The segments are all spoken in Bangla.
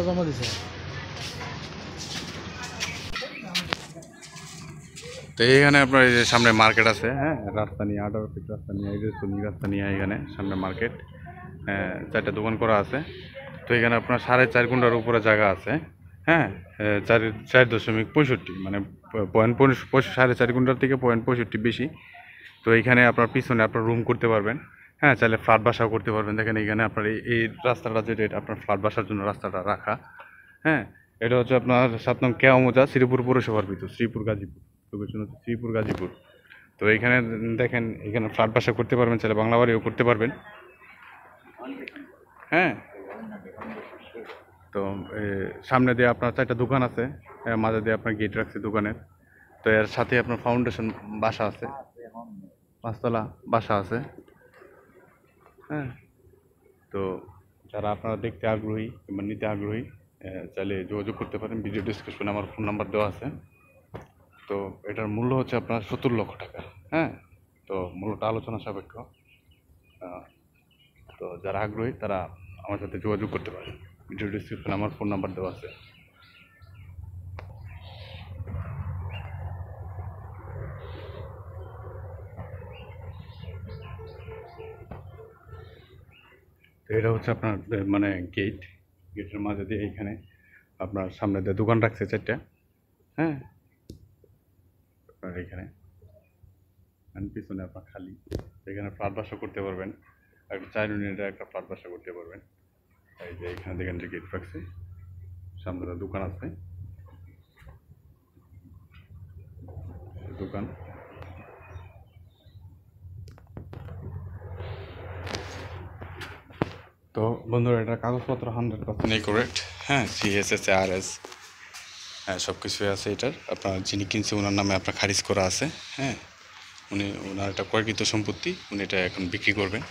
জমা দিছে। তো এইখানে আপনার এই যে সামনে মার্কেট আছে, হ্যাঁ, রাস্তা নিয়ে 18 ফিট রাস্তা নিয়ে, এই যে সুনি রাস্তা নিয়ে এখানে সামনে মার্কেট, 4টা দোকান করা আছে। তো এখানে আপনার 4.5 গুণ্ঠার উপরে জায়গা আছে, হ্যাঁ, 4.65 মানে 4.4 গুণ্ঠার থেকে 65 বেশি। তো এইখানে আপনার পিছনে আপনার রুম করতে পারবেন, হ্যাঁ, চাইলে ফ্ল্যাট বাসাও করতে পারবেন। দেখেন এইখানে আপনার এই রাস্তাটা যেটা, এটা আপনার ফ্ল্যাট বাসার জন্য রাস্তাটা রাখা, হ্যাঁ। এটা হচ্ছে আপনার 7 নং কেওয়ামৌজা, শ্রীপুর পৌরসভার ভিতর, শ্রীপুর গাজীপুর লোকেশন হচ্ছে শ্রীপুর গাজীপুর। তো এইখানে দেখেন, এখানে ফ্ল্যাট বাসা করতে পারবেন, চাইলে বাংলা বাড়িও করতে পারবেন, হ্যাঁ। তো সামনে দিয়ে আপনার 4টা দোকান আছে, মাঝে দিয়ে আপনার গেট রাখছে দোকানের। তো এর সাথে আপনার ফাউন্ডেশন বাসা আছে, 5তলা বাসা আছে, হ্যাঁ। তো যারা আপনারা দেখতে আগ্রহী কিংবা নিতে আগ্রহী, চাইলে যোগাযোগ করতে পারেন। ভিডিও ডিসক্রিপশনে আমার ফোন নাম্বার দেওয়া আছে। তো এটার মূল্য হচ্ছে আপনার 70 লক্ষ টাকা, হ্যাঁ। তো মূল্যটা আলোচনা সাপেক্ষ। তো যারা আগ্রহী তারা আমার সাথে যোগাযোগ করতে পারে। ভিডিও ডিসক্রিপশনে আমার ফোন নাম্বার দেওয়া আছে। তো এটা হচ্ছে আপনার মানে গেটের মাঝে দিয়ে এইখানে আপনার সামনে দিয়ে দোকান রাখছে 4টা, হ্যাঁ। আপনার এখানে পিছনে আপনার খালি, এখানে ফ্ল্যাট বাসা করতে পারবেন, একটা 4 ইউনিটের একটা ফ্ল্যাট বাসা করতে পারবেন। এই যে এখানে দেখেন যে গেট রাখছে, সামনে দোকান আছে, দোকান। তো বন্ধুরা, এটা কাগজপত্র 100% করেক্ট, হ্যাঁ, CSS RS, হ্যাঁ, সব কিছুই আছে এটার। আপনার যিনি কিনছে ওনার নামে আপনার খারিজ করা আছে, হ্যাঁ। ওনার একটা ক্রয়কৃত সম্পত্তি, উনি এটা এখন বিক্রি করবেন,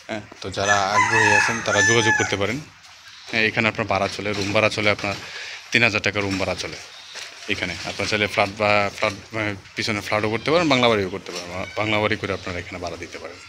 হ্যাঁ। তো যারা আগ্রহী আছেন তারা যোগাযোগ করতে পারেন, হ্যাঁ। এখানে আপনার ভাড়া চলে, রুম ভাড়া চলে আপনার 3000 টাকা রুম ভাড়া চলে এখানে। আপনার চাইলে ফ্ল্যাট পিছনে ফ্ল্যাটও করতে পারেন, বাংলা বাড়িও করতে পারেন, বাংলা বাড়ি করে আপনারা এখানে ভাড়া দিতে পারেন।